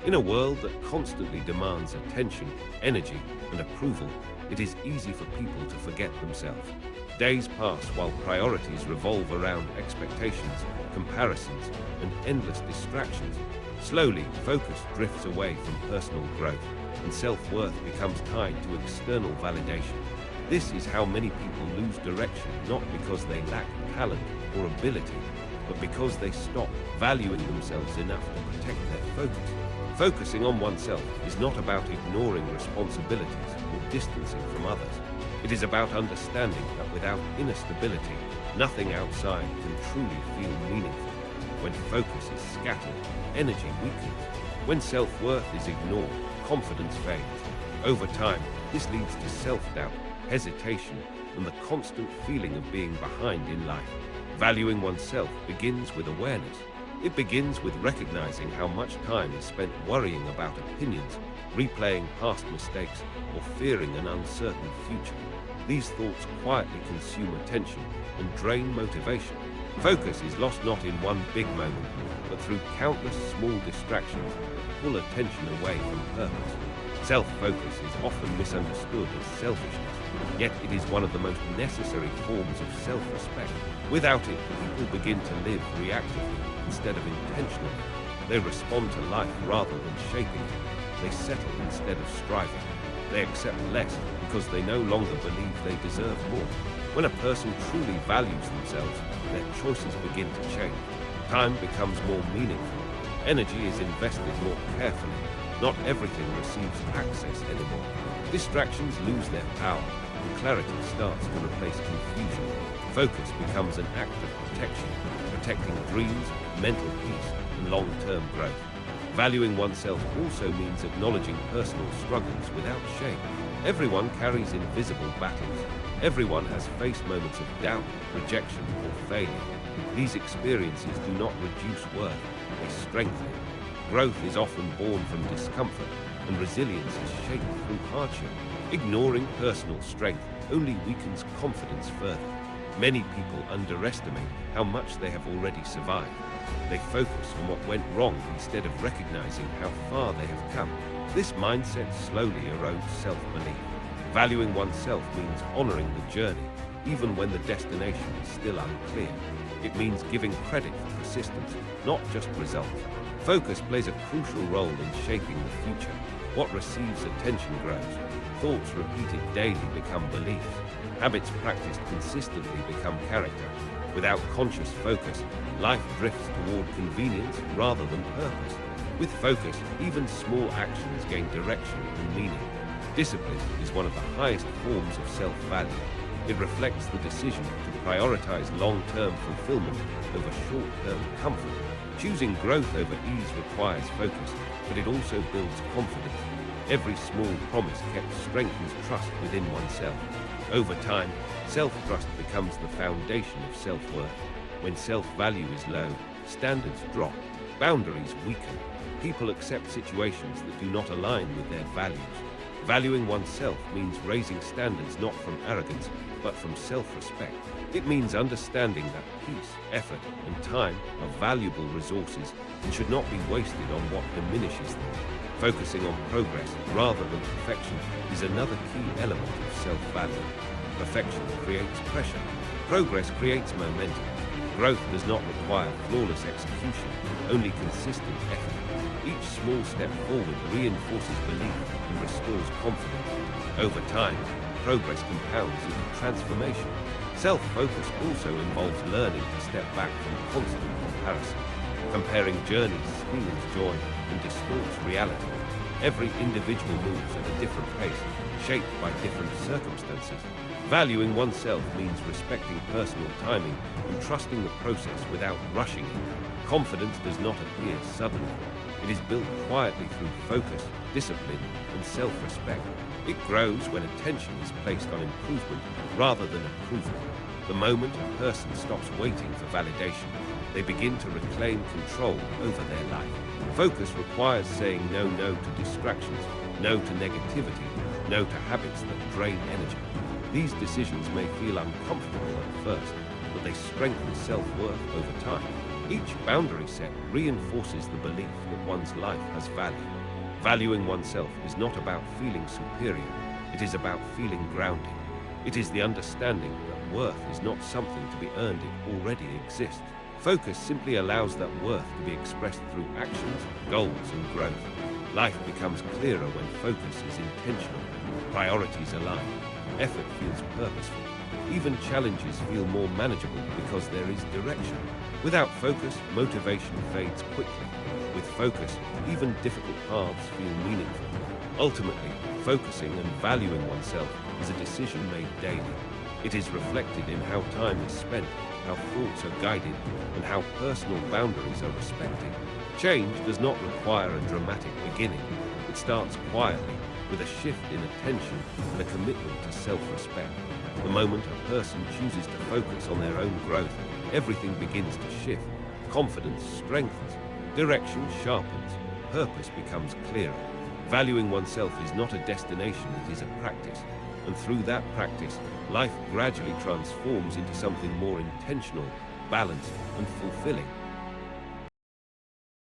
In a world that constantly demands attention, energy, and approval, it is easy for people to forget themselves. Days pass while priorities revolve around expectations, comparisons, and endless distractions. Slowly, focus drifts away from personal growth, and self-worth becomes tied to external validation. This is how many people lose direction, not because they lack talent or ability, but because they stop valuing themselves enough to protect their focus. Focusing on oneself is not about ignoring responsibilities or distancing from others. It is about understanding that without inner stability, nothing outside can truly feel meaningful. When focus is scattered, energy weakens. When self-worth is ignored, confidence fades. Over time, this leads to self-doubt, hesitation, and the constant feeling of being behind in life. Valuing oneself begins with awareness. It begins with recognizing how much time is spent worrying about opinions, replaying past mistakes, or fearing an uncertain future. These thoughts quietly consume attention and drain motivation. Focus is lost not in one big moment, but through countless small distractions that pull attention away from purpose. Self-focus is often misunderstood as selfishness, yet it is one of the most necessary forms of self-respect. Without it, people begin to live reactively instead of intentionally. They respond to life rather than shaping it. They settle instead of striving. They accept less because they no longer believe they deserve more. When a person truly values themselves, their choices begin to change. Time becomes more meaningful. Energy is invested more carefully. Not everything receives access anymore. Distractions lose their power, and clarity starts to replace confusion. Focus becomes an act of protection, protecting dreams, mental peace, and long-term growth. Valuing oneself also means acknowledging personal struggles without shame. Everyone carries invisible battles. Everyone has faced moments of doubt, rejection, or failure. These experiences do not reduce worth, they strengthen it. Growth is often born from discomfort, and resilience is shaped through hardship. Ignoring personal strength only weakens confidence further. Many people underestimate how much they have already survived. They focus on what went wrong instead of recognizing how far they have come. This mindset slowly erodes self-belief. Valuing oneself means honoring the journey, even when the destination is still unclear. It means giving credit for persistence, not just results. Focus plays a crucial role in shaping the future. What receives attention grows. Thoughts repeated daily become beliefs. Habits practiced consistently become character. Without conscious focus, life drifts toward convenience rather than purpose. With focus, even small actions gain direction and meaning. Discipline is one of the highest forms of self-value. It reflects the decision to prioritize long-term fulfillment over short-term comfort. Choosing growth over ease requires focus, but it also builds confidence. Every small promise kept strengthens trust within oneself. Over time, self-trust becomes the foundation of self-worth. When self-value is low, standards drop, boundaries weaken. People accept situations that do not align with their values. Valuing oneself means raising standards not from arrogance, but from self-respect. It means understanding that peace, effort, and time are valuable resources and should not be wasted on what diminishes them. Focusing on progress rather than perfection is another key element of self-value. Perfection creates pressure. Progress creates momentum. Growth does not require flawless execution, only consistent effort. Each small step forward reinforces belief and restores confidence. Over time, progress compounds into transformation. Self-focus also involves learning to step back from constant comparison. Comparing journeys steals joy and distorts reality. Every individual moves at a different pace, shaped by different circumstances. Valuing oneself means respecting personal timing and trusting the process without rushing it. Confidence does not appear suddenly. It is built quietly through focus, discipline, and self-respect. It grows when attention is placed on improvement rather than approval. The moment a person stops waiting for validation, they begin to reclaim control over their life. Focus requires saying no to distractions, no to negativity, no to habits that drain energy. These decisions may feel uncomfortable at first, but they strengthen self-worth over time. Each boundary set reinforces the belief that one's life has value. Valuing oneself is not about feeling superior, it is about feeling grounded. It is the understanding that worth is not something to be earned, it already exists. Focus simply allows that worth to be expressed through actions, goals, and growth. Life becomes clearer when focus is intentional, priorities align, effort feels purposeful. Even challenges feel more manageable because there is direction. Without focus, motivation fades quickly. With focus, even difficult paths feel meaningful. Ultimately, focusing and valuing oneself is a decision made daily. It is reflected in how time is spent, how thoughts are guided, and how personal boundaries are respected. Change does not require a dramatic beginning. It starts quietly, with a shift in attention and a commitment to self-respect. The moment a person chooses to focus on their own growth, everything begins to shift. Confidence strengthens, direction sharpens, purpose becomes clearer. Valuing oneself is not a destination, it is a practice. And through that practice, life gradually transforms into something more intentional, balanced, and fulfilling.